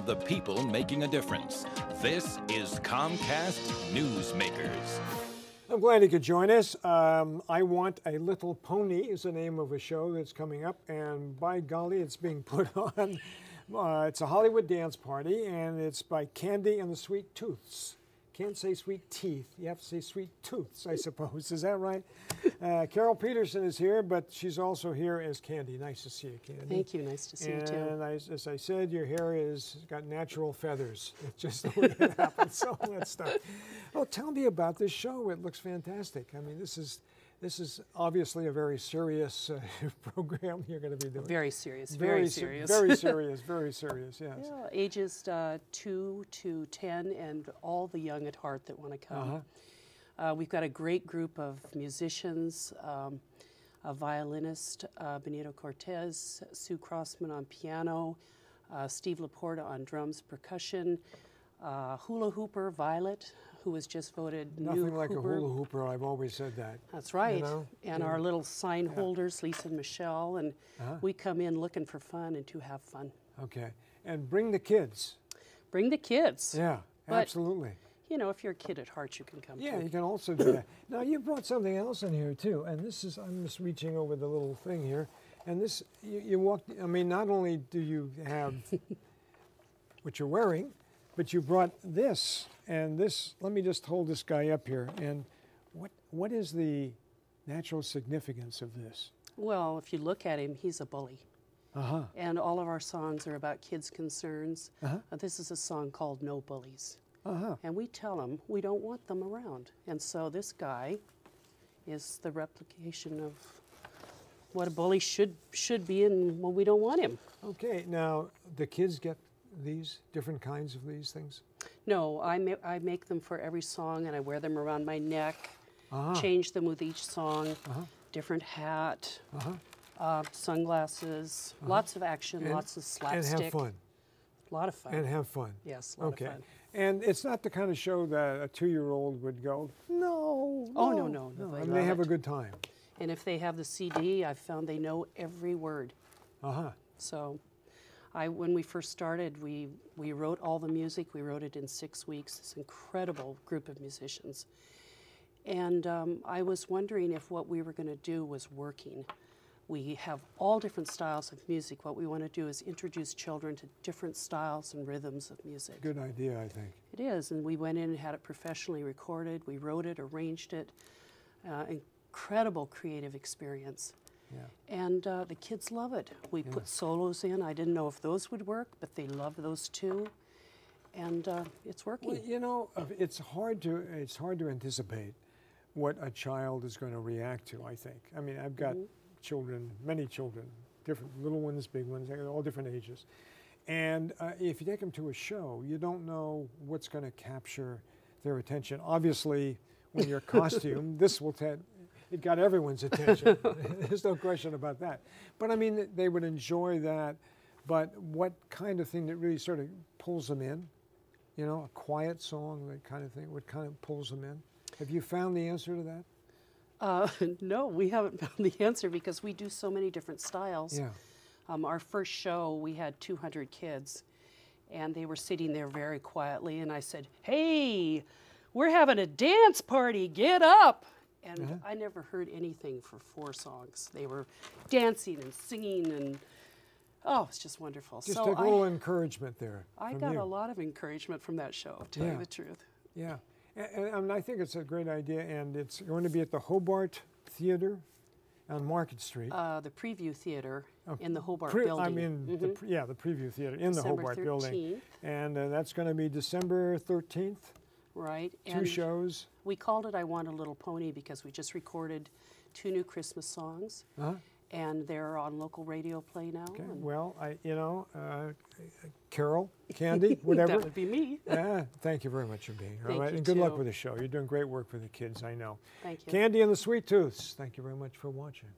of the people making a difference. This is Comcast Newsmakers. I'm glad you could join us. I Want a Little Pony is the name of a show that's coming up, and by golly, it's being put on. It's a Hollywood dance party, and it's by Candy and the Sweet Tooths. Can't say sweet teeth. You have to say sweet tooths, I suppose. Is that right? Carol Peterson is here, but she's also here as Candy. Nice to see you, Candy. Thank you. Nice to see you, too. And as I said, your hair has got natural feathers. It's just the way it happens, all that stuff. Oh, tell me about this show. It looks fantastic. I mean, this is obviously a very serious program you're going to be doing. Very serious, very serious. Very serious, very serious, yes. Yeah, ages 2 to 10 and all the young at heart that want to come. We've got a great group of musicians, a violinist, Benito Cortez, Sue Crossman on piano, Steve Laporta on drums, percussion, hula hooper Violet, who was just voted Nothing new like hooper. a hula hooper, I've always said that. That's right. You know? And our little sign holders, Lisa and Michelle, and we come in looking for fun and to have fun. Okay. And bring the kids. Bring the kids. Yeah, but, absolutely. You know, if you're a kid at heart, you can come Yeah, too. you can also do that. Now, you brought something else in here, too. And this is, I'm just reaching over the little thing here. And this, you walked, I mean, not only do you have what you're wearing, but you brought this. And this, let me just hold this guy up here. And what is the natural significance of this? Well, if you look at him, he's a bully. And all of our songs are about kids' concerns. This is a song called No Bullies. And we tell them we don't want them around. And so this guy is the replication of what a bully should be, and well, we don't want him. Okay, now the kids get these different kinds of these things? No, I make them for every song, and I wear them around my neck, change them with each song, different hat, sunglasses, lots of action, lots of slapstick. And have fun. A lot of fun. And have fun. Yes, a lot of fun. And it's not the kind of show that a 2-year-old would go, no. Oh, no. I mean, they have a good time. And if they have the CD, I've found they know every word. So when we first started, we wrote all the music. We wrote it in 6 weeks, this incredible group of musicians. And I was wondering if what we were going to do was working. We have all different styles of music. What we want to do is introduce children to different styles and rhythms of music. Good idea, I think. It is, and we went in and had it professionally recorded. We wrote it, arranged it. Incredible creative experience. Yeah. And the kids love it. We put solos in. I didn't know if those would work, but they love those too. And it's working. Well, you know, it's hard to anticipate what a child is going to react to, I think. I mean, I've got children, many children, different little ones, big ones, all different ages. And if you take them to a show, you don't know what's going to capture their attention. Obviously, when you're costumed, this will it got everyone's attention. There's no question about that. But I mean, they would enjoy that. But what kind of thing that really sort of pulls them in? You know, a quiet song, that kind of thing, what kind of pulls them in? Have you found the answer to that? No, we haven't found the answer because we do so many different styles. Yeah. Our first show, we had 200 kids, and they were sitting there very quietly, and I said, hey, we're having a dance party, get up. And I never heard anything for 4 songs. They were dancing and singing, and oh, it's just wonderful. Just a little encouragement there. I got a lot of encouragement from that show, to tell you the truth. Yeah. And I think it's a great idea, and it's going to be at the Hobart Theater on Market Street. The Preview Theater in the Hobart building. I mean, the Preview Theater in the Hobart building. And that's going to be December 13th. Right. 2 shows. We called it I Want a Little Pony because we just recorded 2 new Christmas songs. And they're on local radio play now. Okay. Well, Carol, Candy, whatever. That would be me. Thank you very much for being here. Thank you, and good luck with the show. You're doing great work for the kids, I know. Thank you. Candy and the Sweet Tooths, thank you very much for watching.